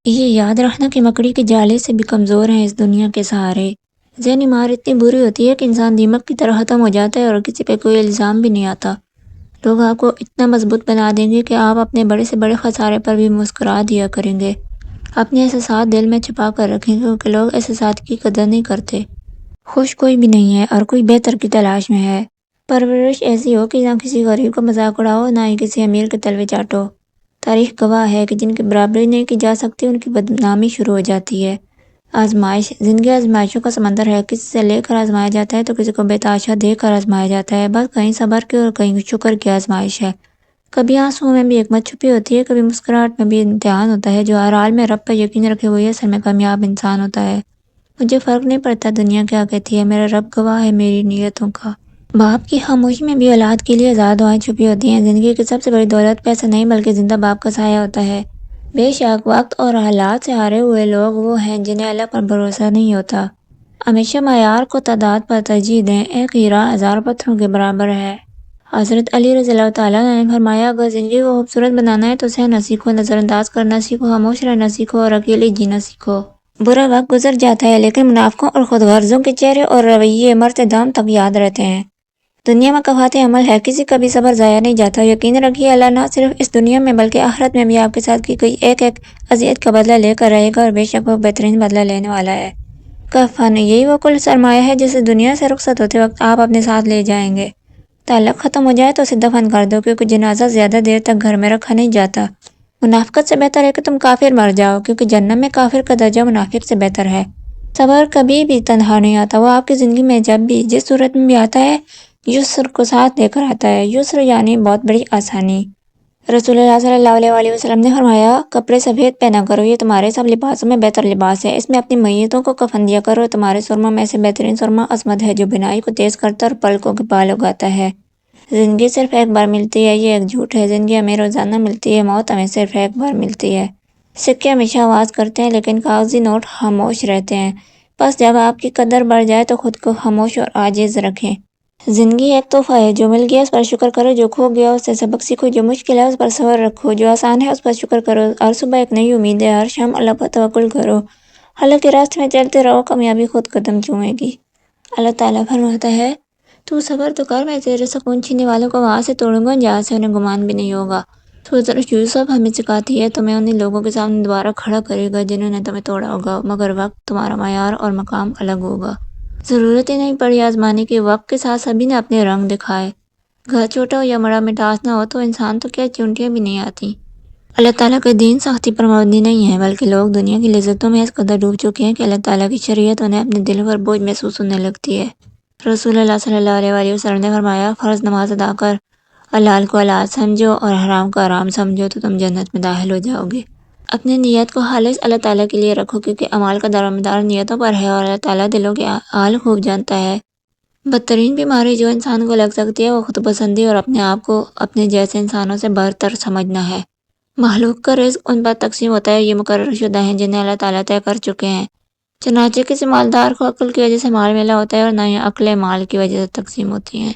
یہ یاد رکھنا کہ مکڑی کے جالے سے بھی کمزور ہیں اس دنیا کے سہارے۔ ذہنی مار اتنی بری ہوتی ہے کہ انسان دیمک کی طرح ختم ہو جاتا ہے اور کسی پہ کوئی الزام بھی نہیں آتا۔ لوگ آپ کو اتنا مضبوط بنا دیں گے کہ آپ اپنے بڑے سے بڑے خسارے پر بھی مسکرا دیا کریں گے۔ اپنے احساسات دل میں چھپا کر رکھیں کیونکہ لوگ احساسات کی قدر نہیں کرتے۔ خوش کوئی بھی نہیں ہے اور کوئی بہتر کی تلاش میں ہے۔ پرورش ایسی ہو کہ نہ کسی غریب کا مذاق اڑاؤ نہ ہی کسی امیر کے تلوے چاٹو۔ تاریخ گواہ ہے کہ جن کی برابری نہیں کی جا سکتی ان کی بدنامی شروع ہو جاتی ہے۔ آزمائش، زندگی آزمائشوں کا سمندر ہے۔ کسی سے لے کر آزمایا جاتا ہے تو کسی کو بےتحاشا دے کر آزمایا جاتا ہے۔ بس کہیں صبر کی اور کہیں شکر کی آزمائش ہے۔ کبھی آنسوؤں میں بھی حکمت چھپی ہوتی ہے، کبھی مسکراہٹ میں بھی امتحان ہوتا ہے۔ جو ہر حال میں رب پر یقین رکھے وہی اصل میں کامیاب انسان ہوتا ہے۔ مجھے فرق نہیں پڑتا دنیا کیا کہتی ہے، میرا رب گواہ ہے میری نیتوں کا۔ باپ کی خاموشی میں بھی اولاد کے لیے ہزار دعائیں چھپی ہوتی ہیں۔ زندگی کی سب سے بڑی دولت پیسہ نہیں بلکہ زندہ باپ کا سایہ ہوتا ہے۔ بے شک وقت اور حالات سے ہارے ہوئے لوگ وہ ہیں جنہیں اللہ پر بھروسہ نہیں ہوتا۔ ہمیشہ معیار کو تعداد پر ترجیح دیں، ایک ہیرا ہزار پتھروں کے برابر ہے۔ حضرت علی رضی اللہ تعالیٰ نے فرمایا، اگر زندگی کو خوبصورت بنانا ہے تو سہنا سیکھو، نظر انداز کرنا سیکھو، خاموش رہنا سیکھو اور اکیلے جینا سیکھو۔ برا وقت گزر جاتا ہے لیکن منافقوں اور خود غرضوں کے چہرے اور رویے مرتے دم تک یاد رہتے ہیں۔ دنیا میں کفایت عمل ہے، کسی کا بھی صبر ضائع نہیں جاتا۔ یقین رکھیے اللہ نہ صرف اس دنیا میں بلکہ آخرت میں بھی آپ کے ساتھ کی گئی ایک ایک اذیت کا بدلہ لے کر رہے گا اور بے شک وہ بہترین بدلہ لینے والا ہے۔ کفن یہی وہ کل سرمایہ ہے جسے دنیا سے رخصت ہوتے وقت آپ اپنے ساتھ لے جائیں گے۔ تعلق ختم ہو جائے تو اسے دفن کر دو کیونکہ جنازہ زیادہ دیر تک گھر میں رکھا نہیں جاتا۔ منافقت سے بہتر ہے کہ تم کافر مر جاؤ کیونکہ جہنم میں کافر کا درجہ منافق سے بہتر ہے۔ صبر کبھی بھی تنہا نہیں آتا، وہ آپ کی زندگی میں جب بھی جس صورت میں بھی آتا ہے یسر کو ساتھ لے کر آتا ہے۔ یسر یعنی بہت بڑی آسانی۔ رسول اللہ صلی اللہ علیہ وسلم نے فرمایا، کپڑے سفید پہنا کرو، یہ تمہارے سب لباسوں میں بہتر لباس ہے۔ اس میں اپنی میتوں کو کفن دیا کرو، تمہارے سرموں میں سے بہترین سرما عصمت ہے جو بینائی کو تیز کرتا اور پلکوں کے بال اگاتا ہے۔ زندگی صرف ایک بار ملتی ہے، یہ ایک جھوٹ ہے۔ زندگی ہمیں روزانہ ملتی ہے، موت ہمیں صرف ایک بار ملتی ہے۔ سکے ہمیشہ آواز کرتے ہیں لیکن کاغذی نوٹ خاموش رہتے ہیں۔ بس جب آپ کی قدر بڑھ جائے تو خود کو خاموش اور عاجز رکھیں۔ زندگی ایک تحفہ ہے، جو مل گیا اس پر شکر کرو، جو کھو گیا اس سے سبق سیکھو، جو مشکل ہے اس پر صبر رکھو، جو آسان ہے اس پر شکر کرو۔ ہر صبح ایک نئی امید ہے، ہر شام اللہ پر توکل کرو۔ اللہ کے راستے میں چلتے رہو، کامیابی خود قدم چومے گی۔ اللہ تعالیٰ فرماتا ہے، تو صبر تو کر، میں تیرے سکون چھیننے والوں کو وہاں سے توڑوں گا جہاں سے انہیں گمان بھی نہیں ہوگا۔ سورۃ یوسف ہمیں سکھاتی ہے، تمہیں انہی لوگوں کے سامنے دوبارہ کھڑا کرے گا جنہوں نے تمہیں توڑا ہوگا، مگر وقت، تمہارا معیار اور مقام الگ ہوگا۔ ضرورت ہی نہیں پڑی آزمانے کی، وقت کے ساتھ سبھی نے اپنے رنگ دکھائے۔ گھر چھوٹا ہو یا بڑا، مٹاس نہ ہو تو انسان تو کیا چونٹیاں بھی نہیں آتی۔ اللہ تعالیٰ کا دین سختی پر مبنی نہیں ہے بلکہ لوگ دنیا کی لذتوں میں اس قدر ڈوب چکے ہیں کہ اللہ تعالیٰ کی شریعت انہیں اپنے دل پر بوجھ محسوس ہونے لگتی ہے۔ رسول اللہ صلی اللہ علیہ وسلم نے فرمایا، فرض نماز ادا کر، حلال کو حلال سمجھو اور حرام کو حرام سمجھو تو تم جنت میں داخل ہو جاؤ گے۔ اپنی نیت کو خالص اللہ تعالیٰ کے لیے رکھو کیونکہ اعمال کا دار و مدار نیتوں پر ہے اور اللہ تعالیٰ دلوں کے حال خوب جانتا ہے۔ بدترین بیماری جو انسان کو لگ سکتی ہے وہ خود پسندی اور اپنے آپ کو اپنے جیسے انسانوں سے برتر سمجھنا ہے۔ مخلوق کا رزق ان پر تقسیم ہوتا ہے، یہ مقرر شدہ ہیں جنہیں اللہ تعالیٰ طے کر چکے ہیں۔ چنانچہ کسی مالدار کو عقل کی وجہ سے مال ملا ہوتا ہے اور نہ ہی عقلیں مال کی وجہ سے تقسیم ہوتی ہیں۔